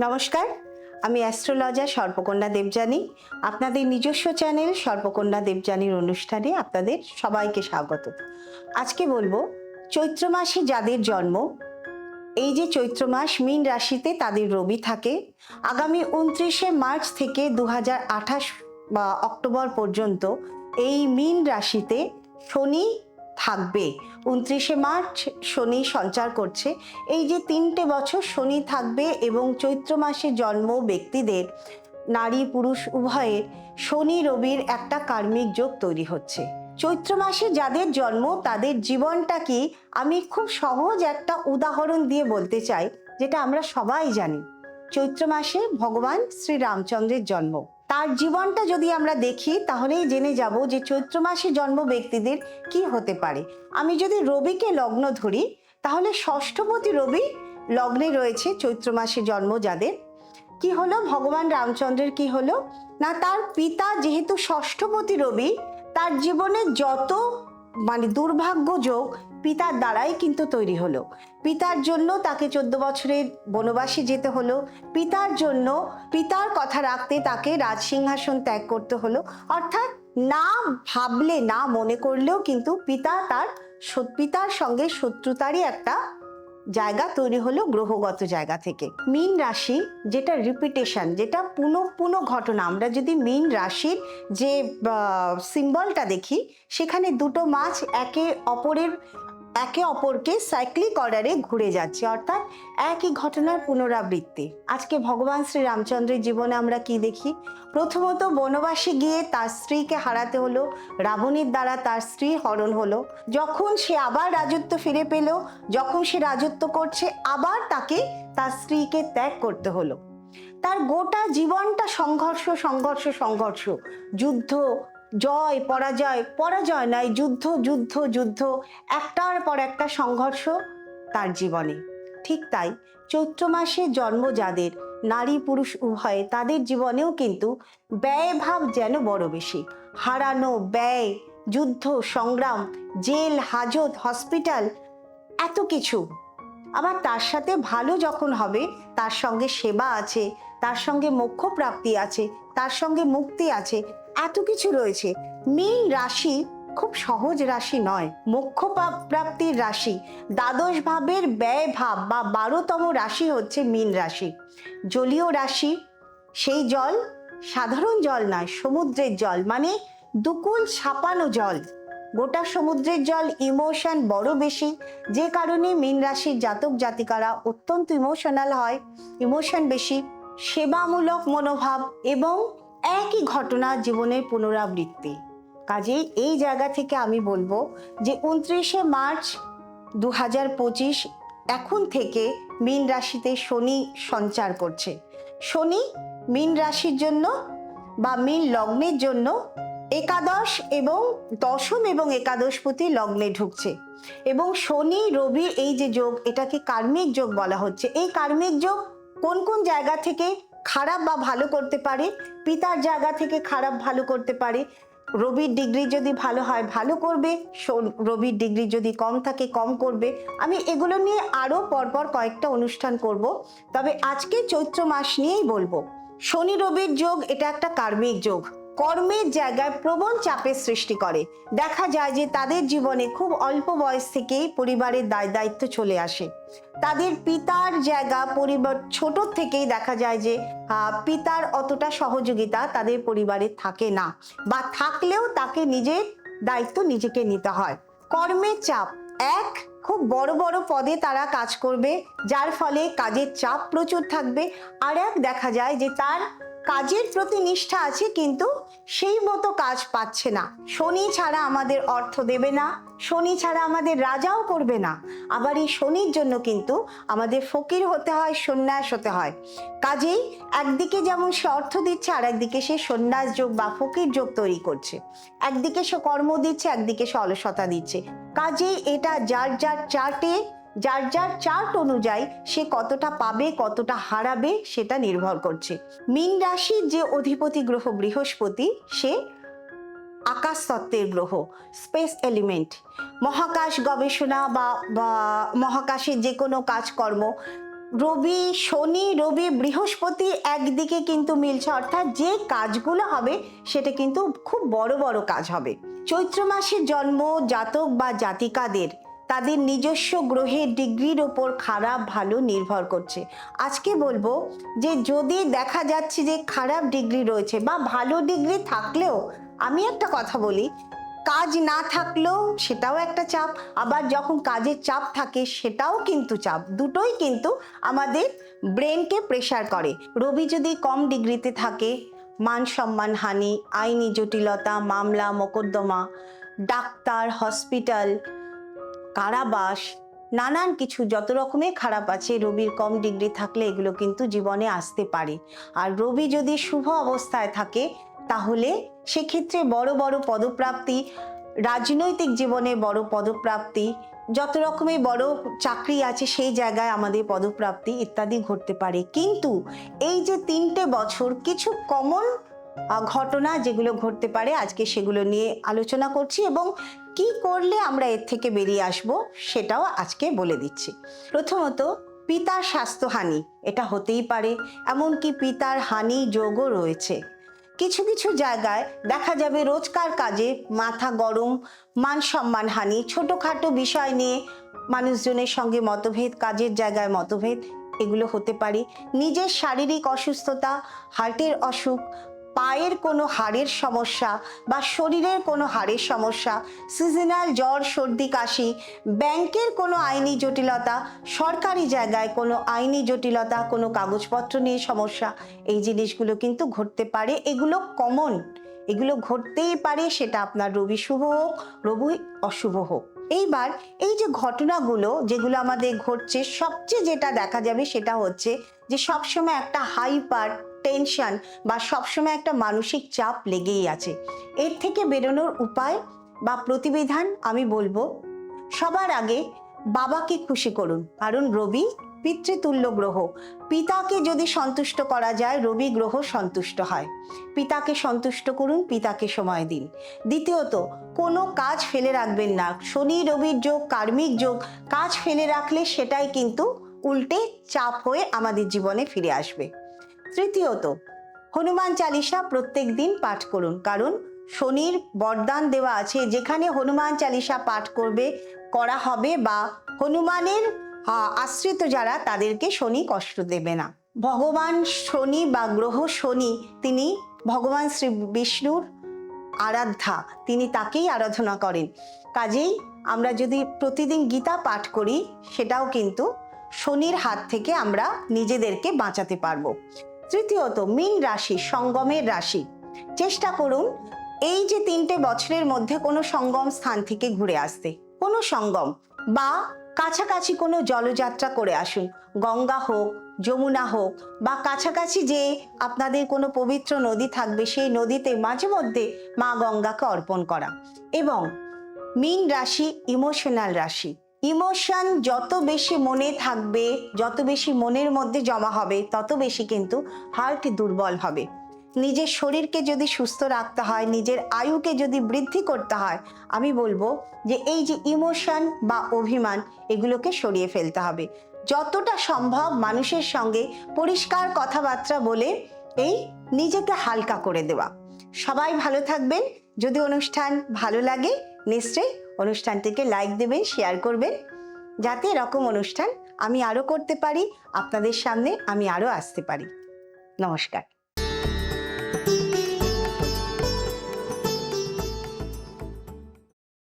নমস্কার, আমি অ্যাস্ট্রোলজার সর্পকন্যা দেবযানী। আপনাদের নিজস্ব চ্যানেল সর্পকন্যা দেবযানীর অনুষ্ঠানে আপনাদের সবাইকে স্বাগত। আজকে বলবো চৈত্র মাসে যাদের জন্ম, এই যে চৈত্র মাস মীন রাশিতে তাদের রবি থাকে। আগামী 29শে মার্চ থেকে 2028 বা অক্টোবর পর্যন্ত এই মীন রাশিতে শনি থাকবে। 29শে মার্চ শনি সঞ্চার করছে। এই যে 3টে বছর শনি থাকবে এবং চৈত্র মাসে জন্ম ব্যক্তিদের, নারী পুরুষ উভয়ের শনি রবির একটা কার্মিক যোগ তৈরি হচ্ছে। চৈত্র মাসে যাদের জন্ম তাদের জীবনটা কি, আমি খুব সহজ একটা উদাহরণ দিয়ে বলতে চাই, যেটা আমরা সবাই জানি। চৈত্র মাসে ভগবান শ্রী রামচন্দ্রের জন্ম। তার জীবনটা যদি আমরা দেখি তাহলেই জেনে যাব যে চৈত্র মাসে জন্ম ব্যক্তিদের কি হতে পারে। আমি যদি রবিকে লগ্ন ধরি, তাহলে ষষ্ঠপতি রবি লগ্নে রয়েছে চৈত্র মাসে জন্ম যাদের। কি হলো ভগবান রামচন্দ্রের, কি হলো না, তার পিতা যেহেতু ষষ্ঠপতি রবি, তার জীবনে যত দুর্ভাগ্য যোগ পিতার দ্বারাই কিন্তু তৈরি হলো। পিতার জন্য তাকে 14 বছরের বনবাসে যেতে হলো। পিতার জন্য, পিতার কথা রাখতে তাকে রাজসিংহাসন ত্যাগ করতে হলো। অর্থাৎ না ভাবলে, না মনে করলেও কিন্তু পিতার সঙ্গে শত্রুতারই একটা জায়গা তৈরি হলো গ্রহগত জায়গা থেকে। মীন রাশি যেটা রিপিটেশন, যেটা পুনঃ ঘটনা। আমরা যদি মীন রাশির যে সিম্বলটা দেখি, সেখানে দুটো মাছ একে অপরকে সাইক্লিক অর্ডারে ঘুরে যাচ্ছে, অর্থাৎ একই ঘটনার পুনরাবৃত্তি। আজকে ভগবান শ্রী রামচন্দ্রের জীবনে আমরা কি দেখি? প্রথমত বনবাসে গিয়ে তার স্ত্রীকে হারাতে হলো, রাবণের দ্বারা তার স্ত্রী হরণ হলো। যখন সে আবার রাজত্ব ফিরে পেল, যখন সে রাজত্ব করছে, আবার তাকে তার স্ত্রীকে ত্যাগ করতে হলো। তার গোটা জীবনটা সংঘর্ষ সংঘর্ষ সংঘর্ষ, যুদ্ধ, জয় পরাজয়, পরাজয় নয়, যুদ্ধ যুদ্ধ যুদ্ধ, একটার পর একটা সংঘর্ষ তার জীবনে। ঠিক তাই চৈত্র মাসে জন্ম যাদের, নারী পুরুষ উভয়ে, তাদের জীবনেও কিন্তু ব্যয় ভাব যেন বড় বেশি। হারানো, ব্যয়, যুদ্ধ সংগ্রাম, জেল হাজত, হসপিটাল, এত কিছু। আবার তার সাথে ভালো যখন হবে, তার সঙ্গে সেবা আছে, তার সঙ্গে মোক্ষ প্রাপ্তি আছে, তার সঙ্গে মুক্তি আছে, এত কিছু রয়েছে। মীন রাশি খুব সহজ রাশি নয়, মোক্ষ প্রাপ্তির রাশি। দ্বাদশ ভাবের ব্যয় ভাব বা 12তম রাশি হচ্ছে মীন রাশি। জলীয় রাশি, সেই জল সাধারণ জল নয়, সমুদ্রের জল, মানে দুকুল ছাপানো জল। গোটা সমুদ্রের জল, ইমোশন বড় বেশি, যে কারণে মীন রাশির জাতক জাতিকারা অত্যন্ত ইমোশনাল হয়, ইমোশন বেশি, সেবামূলক মনোভাব এবং একই ঘটনা জীবনের পুনরাবৃত্তি। কাজেই এই জায়গা থেকে আমি বলবো যে 29শে মার্চ 2025 এখন থেকে মীন রাশিতে শনি সঞ্চার করছে। শনি মীন রাশির জন্য বা মীন লগ্নের জন্য একাদশ এবং দশম এবং একাদশপতি লগ্নে ঢুকছে, এবং শনি রবি এই যে যোগ, এটাকে কার্মিক যোগ বলা হচ্ছে। এই কার্মিক যোগ কোন কোন জায়গা থেকে খারাপ বা ভালো করতে পারে? পিতার জায়গা থেকে খারাপ ভালো করতে পারে। রবির ডিগ্রি যদি ভালো হয় ভালো করবে, রবির ডিগ্রি যদি কম থাকে কম করবে। আমি এগুলো নিয়ে আরো পরপর কয়েকটা অনুষ্ঠান করব, তবে আজকে চৈত্র মাস নিয়েই বলবো। শনি রবির যোগ, এটা একটা কার্মিক যোগ, কর্মের জায়গায় প্রবল চাপের সৃষ্টি করে। দেখা যায় যে তাদের জীবনে খুব অল্প বয়স থেকেই পরিবারের দায় দায়িত্ব চলে আসে। তাদের পিতার জায়গা, পরিবার ছোট থেকেই দেখা যায় যে পিতার অতটা সহযোগিতা তাদের পরিবারে থাকে না, বা থাকলেও তাকে নিজের দায়িত্ব নিজেকে নিতে হয়। কর্মের চাপ, এক খুব বড় বড় পদে তারা কাজ করবে, যার ফলে কাজের চাপ প্রচুর থাকবে। আর এক দেখা যায় যে তার কাজের প্রতি নিষ্ঠা আছে কিন্তু সেই মতো কাজ পাচ্ছে না। শনি ছাড়া আমাদের অর্থ দেবে না, শনি ছাড়া আমাদের রাজাও করবে না। আবার এই শনির জন্য কিন্তু আমাদের ফকির হতে হয়, সন্ন্যাস হতে হয়। কাজেই একদিকে যেমন সে অর্থ দিচ্ছে, আর একদিকে সে সন্ন্যাস যোগ বা ফকির যোগ তৈরি করছে। একদিকে সে কর্ম দিচ্ছে, একদিকে সে অলসতা দিচ্ছে। কাজেই এটা যার যার চার্টে, যার যার চার্ট অনুযায়ী সে কতটা পাবে কতটা হারাবে সেটা নির্ভর করছে। মীন রাশির যে অধিপতি গ্রহ বৃহস্পতি, সে আকাশ তত্ত্বের গ্রহ, স্পেস এলিমেন্ট, মহাকাশ গবেষণা বা মহাকাশের যে কোনো কাজকর্ম, রবি, শনি, রবি, বৃহস্পতি একদিকে কিন্তু মিলছে, অর্থাৎ যে কাজগুলো হবে সেটা কিন্তু খুব বড় বড় কাজ হবে। চৈত্র মাসে জন্ম জাতক বা জাতিকাদের তাদের নিজস্ব গ্রহের ডিগ্রির ওপর খারাপ ভালো নির্ভর করছে। আজকে বলবো যে যদি দেখা যাচ্ছে যে খারাপ ডিগ্রি রয়েছে বা ভালো ডিগ্রি থাকলেও, আমি একটা কথা বলি, কাজ না থাকলেও সেটাও একটা চাপ, আবার যখন কাজের চাপ থাকে সেটাও কিন্তু চাপ, দুটোই কিন্তু আমাদের ব্রেনকে প্রেসার করে। রবি যদি কম ডিগ্রিতে থাকে, মান সম্মান হানি, আইনি জটিলতা, মামলা মোকদ্দমা, ডাক্তার, হসপিটাল, কারাবাস, নানান কিছু যত রকমের খারাপ আছে রবির কম ডিগ্রি থাকলে এগুলো কিন্তু জীবনে আসতে পারে। আর রবি যদি শুভ অবস্থায় থাকে তাহলে সেক্ষেত্রে বড় বড় পদপ্রাপ্তি, রাজনৈতিক জীবনে বড় পদপ্রাপ্তি, যত রকমের বড় চাকরি আছে সেই জায়গায় আমাদের পদপ্রাপ্তি ইত্যাদি ঘটতে পারে। কিন্তু এই যে 3টে বছর কিছু কমন ঘটনা যেগুলো ঘটতে পারে, আজকে সেগুলো নিয়ে আলোচনা করছি এবং কি করলে আমরা এর থেকে বেরিয়ে আসব সেটাও আজকে বলে দিচ্ছি। প্রথমত, পিতার স্বাস্থ্যহানি, এটা হতেই পারে, এমনকি পিতার হানি যোগও রয়েছে। কিছু কিছু জায়গায় দেখা যাবে রোজকার কাজে মাথা গরম, মান সম্মান হানি, ছোটখাটো বিষয় নিয়ে মানুষজনের সঙ্গে মতভেদ, কাজের জায়গায় মতভেদ, এগুলো হতে পারে। নিজের শারীরিক অসুস্থতা, হার্টের অসুখ, পায়ের কোনো হাড়ের সমস্যা বা শরীরের কোনো হাড়ের সমস্যা, সিজনাল জ্বর সর্দি কাশি, ব্যাংকের কোনো আইনি জটিলতা, সরকারি জায়গায় কোনো আইনি জটিলতা, কোনো কাগজপত্র নিয়ে সমস্যা, এই জিনিসগুলো কিন্তু ঘটতে পারে। এগুলো কমন, এগুলো ঘটতেই পারে, সেটা আপনার রবি শুভ হোক রবি অশুভ হোক। এইবার এই যে ঘটনাগুলো যেগুলো আমাদের ঘটছে, সবচেয়ে যেটা দেখা যাবে সেটা হচ্ছে যে সবসময় একটা হাইপার টেনশন বা সবসময় একটা মানসিক চাপ লেগেই আছে। এর থেকে বেরোনোর উপায় বা প্রতিবিধান আমি বলবো, সবার আগে বাবাকে খুশি করুন, কারণ রবি পিতৃতুল্য গ্রহ। পিতাকে যদি সন্তুষ্ট করা যায়, রবি গ্রহ সন্তুষ্ট হয়। পিতাকে সন্তুষ্ট করুন, পিতাকে সময় দিন। দ্বিতীয়ত, কোনো কাজ ফেলে রাখবেন না। শনি রবির যোগ, কার্মিক যোগ, কাজ ফেলে রাখলে সেটাই কিন্তু উল্টে চাপ হয়ে আমাদের জীবনে ফিরে আসবে। তৃতীয়ত, হনুমান চালিসা প্রত্যেক দিন পাঠ করুন, কারণ শনির বরদান দেওয়া আছে, যেখানে হনুমান চালিসা পাঠ করা হবে বা হনুমানের আশ্রিত যারা, তাদেরকে শনি কষ্ট দেবে না। ভগবান শনি বা গ্রহ শনি, তিনি ভগবান শ্রী বিষ্ণুর আরাধ্যা, তিনি তাকেই আরাধনা করেন। কাজেই আমরা যদি প্রতিদিন গীতা পাঠ করি, সেটাও কিন্তু শনির হাত থেকে আমরা নিজেদেরকে বাঁচাতে পারবো। তৃতীয়ত, মীন রাশি সঙ্গমের রাশি। চেষ্টা করুন এই যে 3টে বছরের মধ্যে কোনো সঙ্গম স্থান থেকে ঘুরে আসতে, কোনো সঙ্গম বা কাছাকাছি কোনো জলযাত্রা করে আসুন। গঙ্গা হোক, যমুনা হোক, বা কাছাকাছি যে আপনাদের কোনো পবিত্র নদী থাকবে, সেই নদীতে মাঝে মধ্যে মা গঙ্গাকে অর্পণ করা। এবং মীন রাশি ইমোশনাল রাশি। ইমোশন যত বেশি মনে থাকবে, যত বেশি মনের মধ্যে জমা হবে, তত বেশি কিন্তু হার্ট দুর্বল হবে। নিজের শরীরকে যদি সুস্থ রাখতে হয়, নিজের আয়ুকে যদি বৃদ্ধি করতে হয়, আমি বলবো যে এই যে ইমোশন বা অভিমান, এগুলোকে সরিয়ে ফেলতে হবে। যতটা সম্ভব মানুষের সঙ্গে পরিষ্কার কথাবার্তা বলে এই নিজেকে হালকা করে দেওয়া। সবাই ভালো থাকবেন। যদি অনুষ্ঠান ভালো লাগে নিশ্চয়ই অনুষ্ঠানটিকে লাইক দেবেন, শেয়ার করবেন, যাতে এরকম অনুষ্ঠান আমি আরো করতে পারি, আপনাদের সামনে আমি আরো আসতে পারি। নমস্কার।